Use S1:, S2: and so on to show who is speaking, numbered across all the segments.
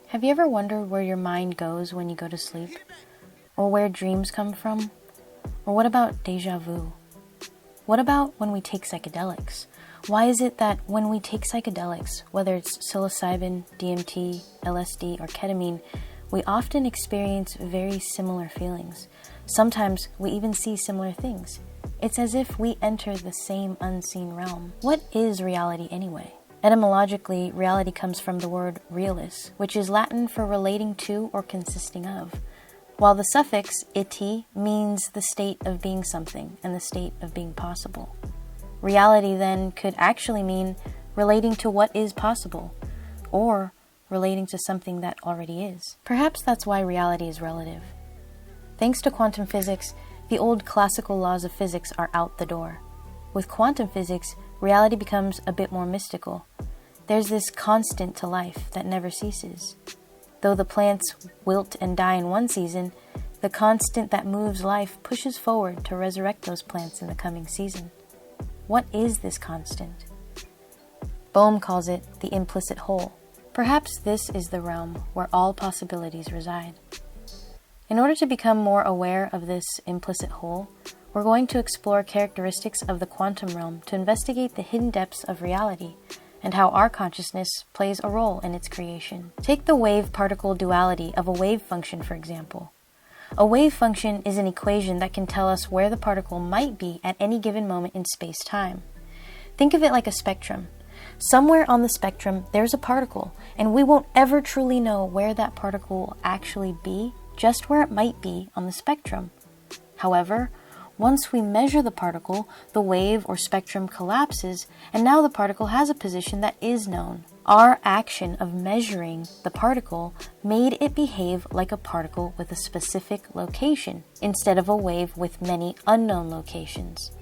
S1: Have you ever wondered where your mind goes when you go to sleep? Or where dreams come from? Or what about deja vu? What about when we take psychedelics? Why is it that when we take psychedelics, whether it's psilocybin, DMT, LSD, or ketamine, we often experience very similar feelings? Sometimes we even see similar things. It's as if we enter the same unseen realm. What is reality anyway? Etymologically, reality comes from the word realis, which is Latin for relating to or consisting of, while the suffix ity means the state of being something and the state of being possible. Reality then could actually mean relating to what is possible, or relating to something that already is. Perhaps that's why reality is relative. Thanks to quantum physics, the old classical laws of physics are out the door. With quantum physics, reality becomes a bit more mystical. There's this constant to life that never ceases. Though the plants wilt and die in one season, the constant that moves life pushes forward to resurrect those plants in the coming season. What is this constant? Bohm calls it the implicit whole. Perhaps this is the realm where all possibilities reside. In order to become more aware of this implicit whole, we're going to explore characteristics of the quantum realm to investigate the hidden depths of reality and how our consciousness plays a role in its creation. Take the wave-particle duality of a wave function, for example. A wave function is an equation that can tell us where the particle might be at any given moment in space-time. Think of it like a spectrum. Somewhere on the spectrum, there's a particle, and we won't ever truly know where that particle will actually be, just where it might be on the spectrum. However, once we measure the particle, the wave or spectrum collapses, and now the particle has a position that is known. Our action of measuring the particle made it behave like a particle with a specific location, instead of a wave with many unknown locations.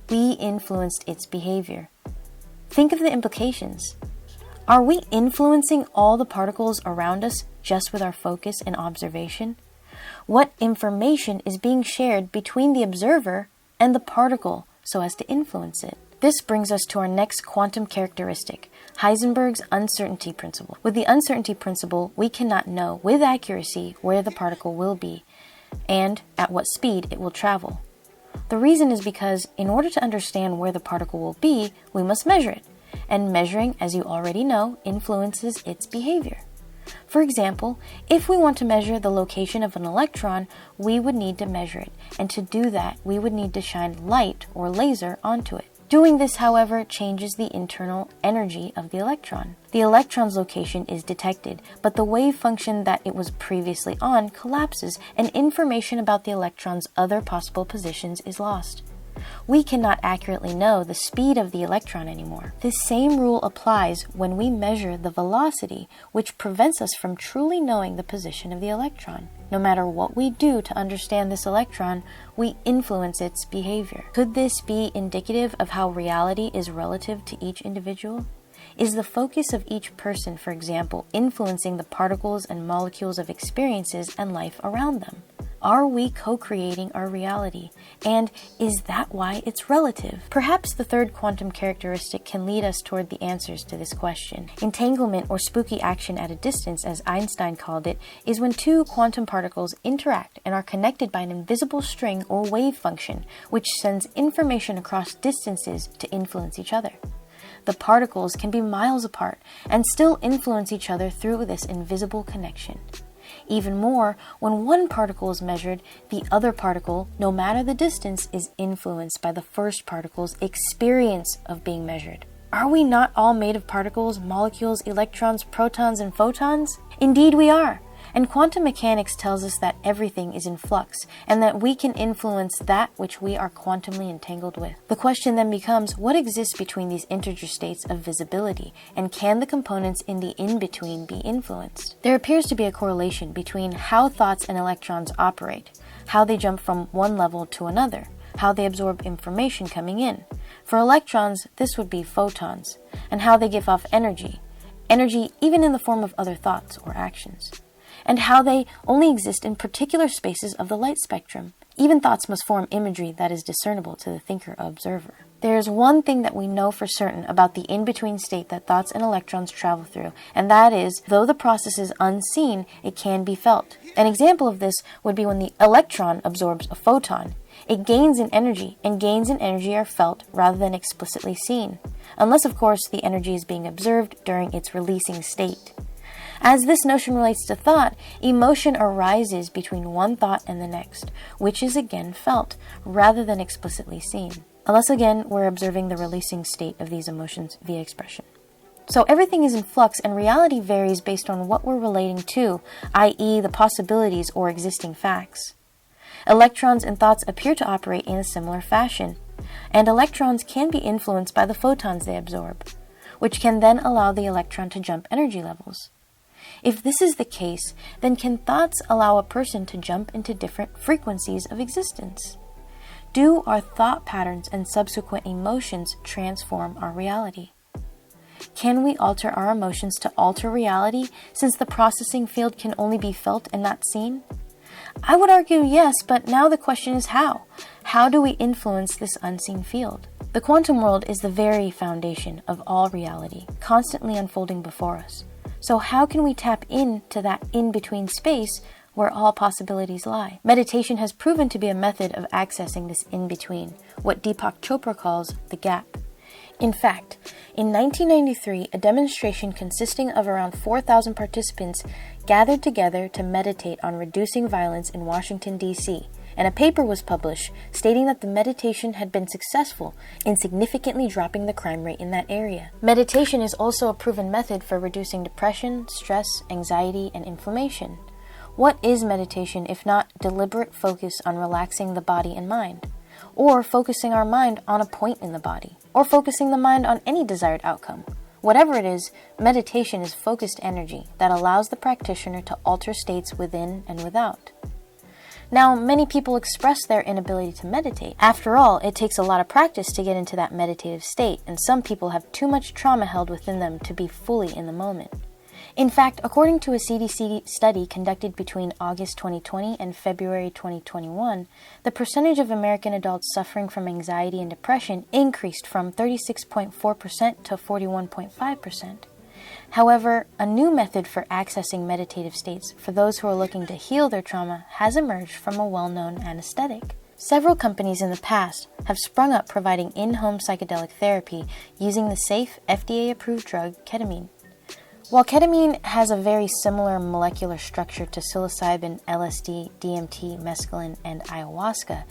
S1: We influenced its behavior. Think of the implications. Are we influencing all the particles around us just with our focus and observation? What information is being shared between the observer and the particle so as to influence it? This brings us to our next quantum characteristic, Heisenberg's uncertainty principle. With the uncertainty principle, we cannot know with accuracy where the particle will be and at what speed it will travel. The reason is because in order to understand where the particle will be, we must measure it. And measuring, as you already know, influences its behavior. For example, if we want to measure the location of an electron, we would need to measure it, and to do that, we would need to shine light or laser onto it. Doing this, however, changes the internal energy of the electron. The electron's location is detected, but the wave function that it was previously on collapses, and information about the electron's other possible positions is lost. We cannot accurately know the speed of the electron anymore. This same rule applies when we measure the velocity, which prevents us from truly knowing the position of the electron. No matter what we do to understand this electron, we influence its behavior. Could this be indicative of how reality is relative to each individual? Is the focus of each person, for example, influencing the particles and molecules of experiences and life around them? Are we co-creating our reality? And is that why it's relative? Perhaps the third quantum characteristic can lead us toward the answers to this question. Entanglement, or spooky action at a distance, as Einstein called it, is when two quantum particles interact and are connected by an invisible string or wave function, which sends information across distances to influence each other. The particles can be miles apart and still influence each other through this invisible connection. Even more, when one particle is measured, the other particle, no matter the distance, is influenced by the first particle's experience of being measured. Are we not all made of particles, molecules, electrons, protons, and photons? Indeed we are. And quantum mechanics tells us that everything is in flux, and that we can influence that which we are quantumly entangled with. The question then becomes, what exists between these integer states of visibility, and can the components in the in-between be influenced? There appears to be a correlation between how thoughts and electrons operate, how they jump from one level to another, how they absorb information coming in. For electrons, this would be photons, and how they give off energy even in the form of other thoughts or actions, and how they only exist in particular spaces of the light spectrum. Even thoughts must form imagery that is discernible to the thinker or observer. There is one thing that we know for certain about the in-between state that thoughts and electrons travel through, and that is, though the process is unseen, it can be felt. An example of this would be when the electron absorbs a photon. It gains in energy, and gains in energy are felt rather than explicitly seen, unless of course the energy is being observed during its releasing state. As this notion relates to thought, emotion arises between one thought and the next, which is again felt rather than explicitly seen, unless again we're observing the releasing state of these emotions via expression. So everything is in flux, and reality varies based on what we're relating to, i.e. the possibilities or existing facts. Electrons and thoughts appear to operate in a similar fashion, and electrons can be influenced by the photons they absorb, which can then allow the electron to jump energy levels. If this is the case, then can thoughts allow a person to jump into different frequencies of existence? Do our thought patterns and subsequent emotions transform our reality? Can we alter our emotions to alter reality, since the processing field can only be felt and not seen? I would argue yes, but now the question is how? How do we influence this unseen field? The quantum world is the very foundation of all reality, constantly unfolding before us. So how can we tap into that in-between space where all possibilities lie? Meditation has proven to be a method of accessing this in-between, what Deepak Chopra calls the gap. In fact, in 1993, a demonstration consisting of around 4,000 participants gathered together to meditate on reducing violence in Washington, D.C., and a paper was published stating that the meditation had been successful in significantly dropping the crime rate in that area. Meditation is also a proven method for reducing depression, stress, anxiety, and inflammation. What is meditation if not deliberate focus on relaxing the body and mind, or focusing our mind on a point in the body, or focusing the mind on any desired outcome? Whatever it is, meditation is focused energy that allows the practitioner to alter states within and without. Now, many people express their inability to meditate. After all, it takes a lot of practice to get into that meditative state, and some people have too much trauma held within them to be fully in the moment. In fact, according to a CDC study conducted between August 2020 and February 2021, the percentage of American adults suffering from anxiety and depression increased from 36.4% to 41.5%. However, a new method for accessing meditative states for those who are looking to heal their trauma has emerged from a well-known anesthetic. Several companies in the past have sprung up providing in-home psychedelic therapy using the safe, FDA-approved drug ketamine. While ketamine has a very similar molecular structure to psilocybin, LSD, DMT, mescaline, and ayahuasca,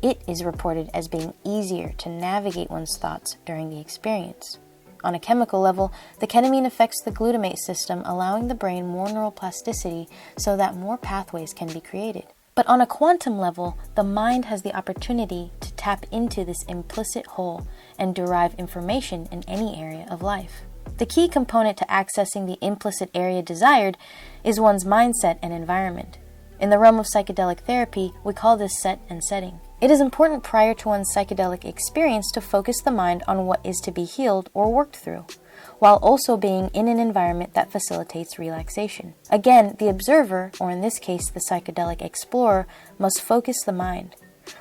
S1: it is reported as being easier to navigate one's thoughts during the experience. On a chemical level, the ketamine affects the glutamate system, allowing the brain more neuroplasticity so that more pathways can be created. But on a quantum level, the mind has the opportunity to tap into this implicit whole and derive information in any area of life. The key component to accessing the implicit area desired is one's mindset and environment. In the realm of psychedelic therapy, we call this set and setting. It is important prior to one's psychedelic experience to focus the mind on what is to be healed or worked through, while also being in an environment that facilitates relaxation. Again, the observer, or in this case the psychedelic explorer, must focus the mind.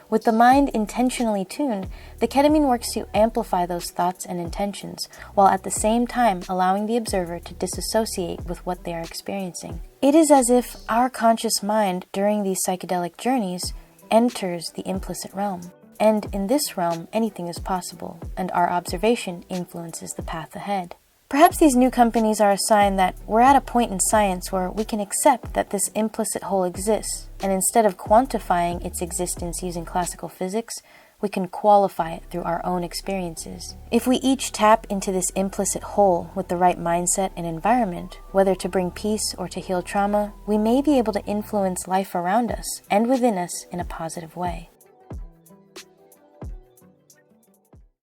S1: With the mind intentionally tuned, the ketamine works to amplify those thoughts and intentions, while at the same time allowing the observer to disassociate with what they are experiencing. It is as if our conscious mind during these psychedelic journeys enters the implicit realm. And in this realm, anything is possible, and our observation influences the path ahead. Perhaps these new companies are a sign that we're at a point in science where we can accept that this implicit whole exists, and instead of quantifying its existence using classical physics, we can qualify it through our own experiences. If we each tap into this implicit whole with the right mindset and environment, whether to bring peace or to heal trauma, we may be able to influence life around us and within us in a positive way.